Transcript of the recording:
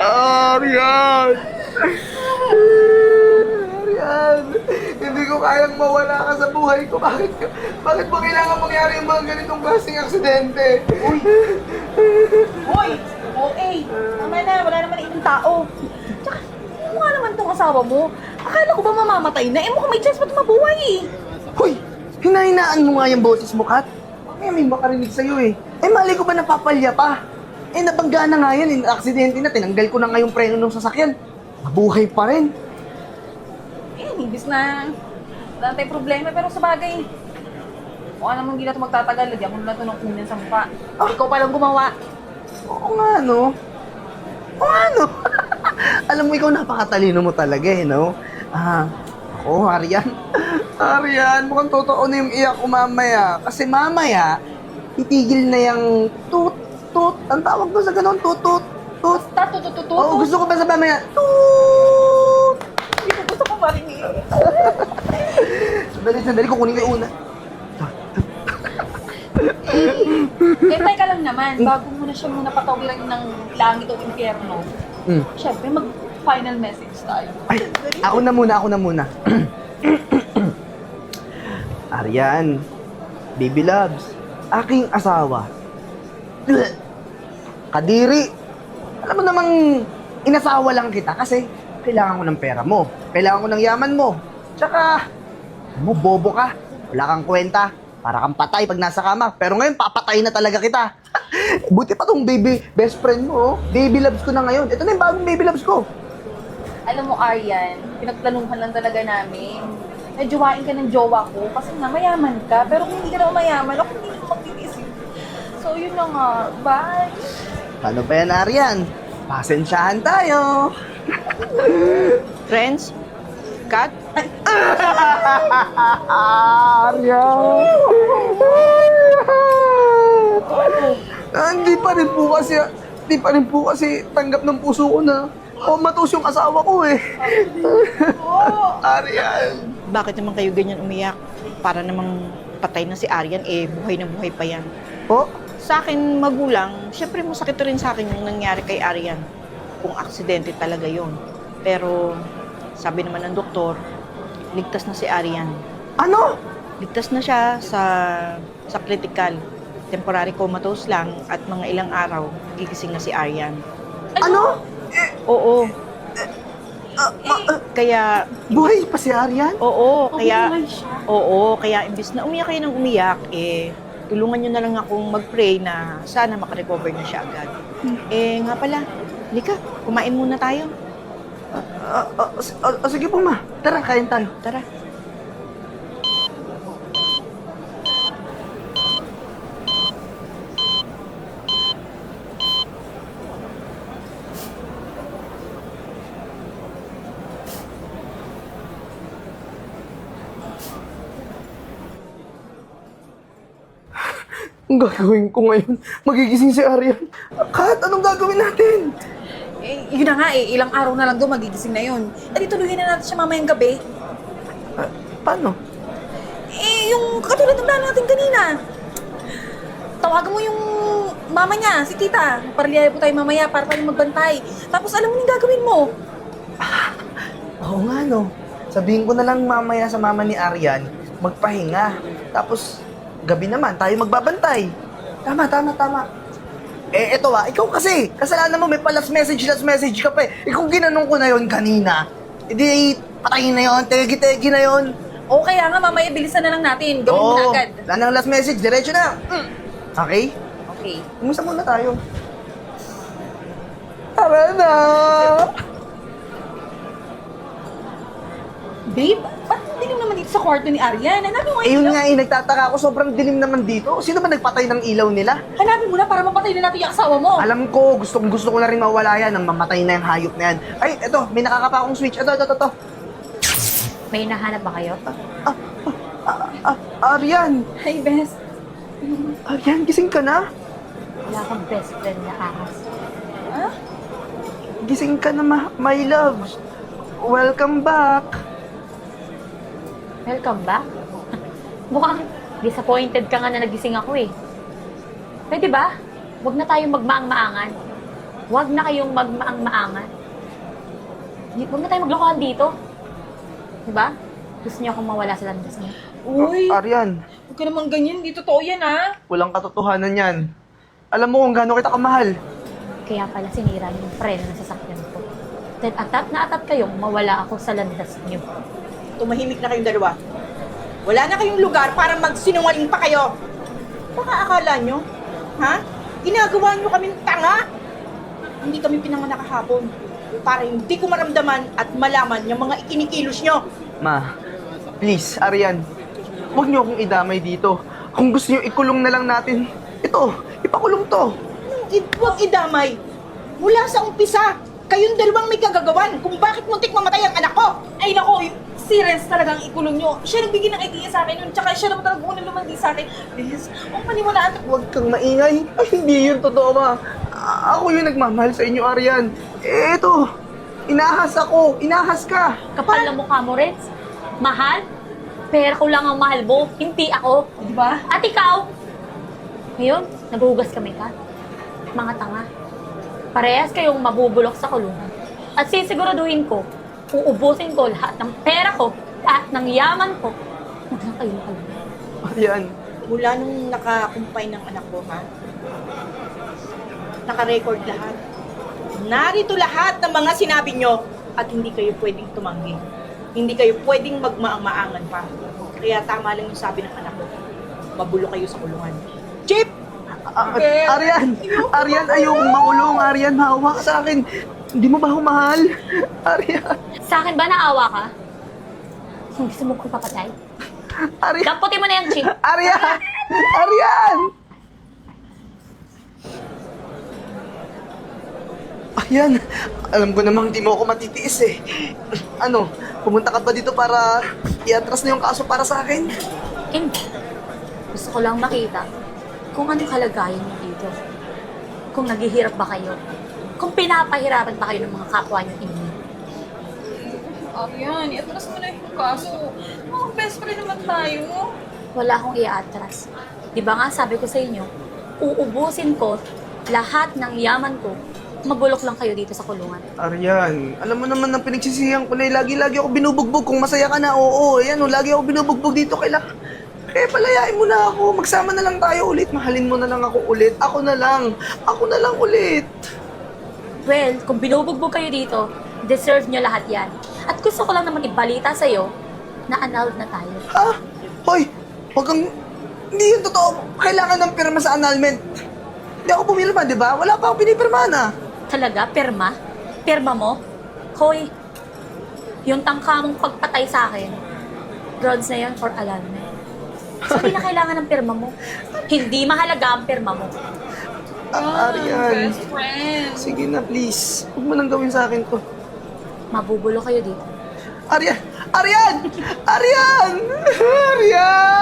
Arian! Arian! Hindi ko kayang mawala ka sa buhay ko. Bakit mo kailangan mangyari yung mga ganitong klaseng aksidente? Hoy! OA! Tama na, wala naman ibang tao. Tsaka, ano nga naman itong asawa mo? Akala ko ba mamamatay na? Eh mukhang may chance pa ito mabuhay eh. Hoy! Hinahinaan mo nga yung boses mo, Kat. Mamaya may makarinig sa'yo eh. Eh, mali ko ba napapalya pa? Eh, nabangga na nga yan eh. Aksidente na. Tinanggal ko na nga yung preno ng sasakyan. Mabuhay pa rin. Eh, imbis na wala tayong problema, pero sa bagay, mukha namang hindi na ito magtatagal. Lagyan mo na ito ng unan sa mukha. Ikaw palang gumawa. Oo nga, no? Oo nga, no? Alam mo, ikaw napakatalino mo talaga eh, no? Ako, Arian. Arian, mukhang totoo na yung iyak ko mamaya. Kasi mamaya, titigil na yung tut. Ang tawag doon sa ganun, tut. Basta, tututututo. Oo, gusto ko ba sa mamaya, tut! Hindi ko gusto ko marinig. Sandali, kukunin ko yung una. Eh, teka lang naman, bago mo na siya muna patawiran ng langit o impyerno, syempre, mag-final message tayo. Ay, ako na muna. Arian, baby loves, aking asawa. Kadiri, alam mo namang inasawa lang kita kasi kailangan ko ng pera mo, kailangan ko ng yaman mo. Tsaka, alam mo, bobo ka, wala kang kwenta, para kang patay pag nasa kama. Pero ngayon, papatay na talaga kita. Buti pa tong baby best friend mo, oh. Baby loves ko na ngayon. Ito na yung bagong baby loves ko. Alam mo, Aryan, pinagplanuhan lang talaga namin. Nadyowain ka ng jowa ko kasi nga mayaman ka. Pero kung hindi ka na mayaman, ako hindi ko magtitisip. So, yun na nga. Bye! Paano ba yan, Arian? Pasensyahan tayo. Friends? Kat? Arian! Hindi pa rin po kasi tanggap ng puso ko na matos yung asawa ko eh. Arian! Bakit naman kayo ganyan umiyak? Para namang patay na si Arian, eh buhay na buhay pa yan. Po? Sa akin, magulang, syempre masakit rin sa akin yung nangyari kay Arian. Kung aksidente talaga yon. Pero, sabi naman ng doktor, ligtas na si Arian. Ano? Ligtas na siya sa critical. Temporary comatose lang at mga ilang araw, gigising na si Arian. Ano? Oo. Kaya, Buhay pa si Arian? oo, kaya, Mabuhay siya. oo, kaya imbis na umiyak kayo ng umiyak, eh, tulungan nyo na lang akong mag-pray na sana makarecover na siya agad. Eh, nga pala, halika, kumain muna tayo. Sige po ma, tara, kain tayo. Tara. Ang gagawin ko ngayon? Magigising si Arian. Kat, anong gagawin natin? Eh, yun na nga eh. Ilang araw na lang doon, magigising na yun. Eh, di tuloyin na natin siya mamayang gabi. Paano? Eh, yung katulad ng plano natin kanina. Tawagan mo yung mama niya, si tita. Paralihay po tayo mamaya para tayo magbantay. Tapos alam mo yung gagawin mo. Oo nga no. Sabihin ko na lang mamaya sa mama ni Arian, magpahinga. Tapos, gabi naman, tayo magbabantay. Tama. Eh, eto ikaw kasi. Kasalanan mo, may pa last message ka pa eh. Kung ginanong ko na yon kanina, edi patayin na yon, tegi na yon. O kaya nga, mamaya bilisan na lang natin. Gawin mo na agad. Wala nang last message, diretso na. Okay? Okay. Kumusta muna tayo? Tara na! Babe, ba't dilim naman dito sa kwarto ni Arian? Hanapin mo Eh yung yun ilaw. nga nagtataka ako, sobrang dilim naman dito. Sino ba nagpatay ng ilaw nila? Hanapin mo na para mapatay na natin yung asawa mo. Alam ko, gusto ko na rin mawala yan nang mamatay na yung hayop na yan. Ay, eto, may nakakapa akong switch. Ito. May nahanap ba kayo? Arian! Hey, Bes. Arian, gising ka na? Wala akong best friend na ahas. Ha? Gising ka na, my love. Welcome back. Welcome back. Mukhang disappointed ka nga na nagising ako eh. Pwede ba? Huwag na tayong magmaang-maangan. Huwag na kayong magmaang-maangan. Huwag na tayong maglokohan dito. Diba? Gusto niyo akong mawala sa landas niyo. Uy, Aryan, huwag ka naman ganyan. Di totoo yan, ha? walang katotohanan yan. Alam mo kung gaano kita kamahal. Kaya pala sinira niyo yung preno ng sasakyan ko. Then atat na atat kayong mawala ako sa landas niyo. Tumahimik na kayong dalawa. Wala na kayong lugar para magsinungaling pa kayo. Baka akala nyo, ha? Ginagawa nyo kaming tanga. Hindi kami pinanganak kahapon para hindi ko maramdaman at malaman yung mga ikinikilos nyo. Ma, please, Aryan, huwag niyo akong idamay dito. Kung gusto niyo ikulong na lang natin, ito, ipakulong to. Huwag idamay. Mula sa umpisa, kayong dalawang may kagagawan kung bakit muntik mamatay ang anak ko. Ay, nako, si Renz talagang ikulong nyo. Siya nagbigay ng idea sa akin yun. Tsaka siya naman talagang unang lumandi sa akin. Renz, huwag paniwalaan. Huwag kang maingay. Ay, hindi yun totoo, ma. Ako yung nagmamahal sa inyo, Aryan. Eh, ito, inahas ako, inahas ka. Kapal na mukha mo, Renz. Mahal? Pero ko lang ang mahal mo, hindi ako. Di ba? At ikaw? Ngayon, naghuhugas kami ka? Mga tanga. Parehas kayong mabubulok sa kulungan. At sisiguraduhin ko, uubusin ko lahat ng pera ko, lahat ng yaman ko. Huwag lang kayo makalungan. Aryan, Mula nung nakakumpay ng anak ko, ha? Naka-record lahat. Narito lahat ng mga sinabi nyo at hindi kayo pwedeng tumanggi. Hindi kayo pwedeng magmaang-maangan pa. Kaya tama lang yung sabi ng anak ko. Mabulo kayo sa kulungan. Chip! Aryan, Aryan, ayokong makulong. Aryan, maawa ka sa akin. Hindi mo ba ako mahal? Aryan, Sa akin ba naawa ka? Kung gusto mo kong papatay? Aryan, Damputin mo na yung chip. Aryan! Aryan! Aryan, alam ko namang hindi mo ako matitiis eh. Ano, pumunta ka ba dito para iatras na yung kaso para sa akin? Hindi. Gusto ko lang makita kung anong kalagayan niyo dito. Kung naghihirap ba kayo. Kung pinapahirapan ba kayo ng mga kapwa niyo inyo. Aryan, iatras mo na yung kaso. Mga best friend naman tayo. Wala akong i-atras. Di ba nga sabi ko sa inyo, uubusin ko lahat ng yaman ko. Mabulok lang kayo dito sa kulungan. Aryan, alam mo naman ang pinagsisihan ko na lagi-lagi ako binubugbog. Kung masaya ka na, oo. Ayan, lagi ako binubugbog dito. Kaya palayain mo na ako. Magsama na lang tayo ulit. Mahalin mo na lang ako ulit. Ako na lang. Ako na lang ulit. Well, kung binubugbog kayo dito, deserve nyo lahat yan. At gusto ko lang naman ibalita sa'yo na annulled na tayo. Ha? Hoy, huwag kang... Hindi yun totoo. Kailangan ng pirma sa annulment. Hindi ako pumilma, di ba? Wala pa ako pinipirma na. Talaga? Perma? Perma mo? Hoy, yung tangka mong pagpatay sa akin, grounds na yun for annulment. So, hindi na kailangan ng pirma mo. Hindi mahalaga ang pirma mo. Aryan. Best friend. Sige na, please. Huwag mo nang gawin sa akin to. Mabubulo kayo dito. Aryan! Aryan! Aryan! Aryan!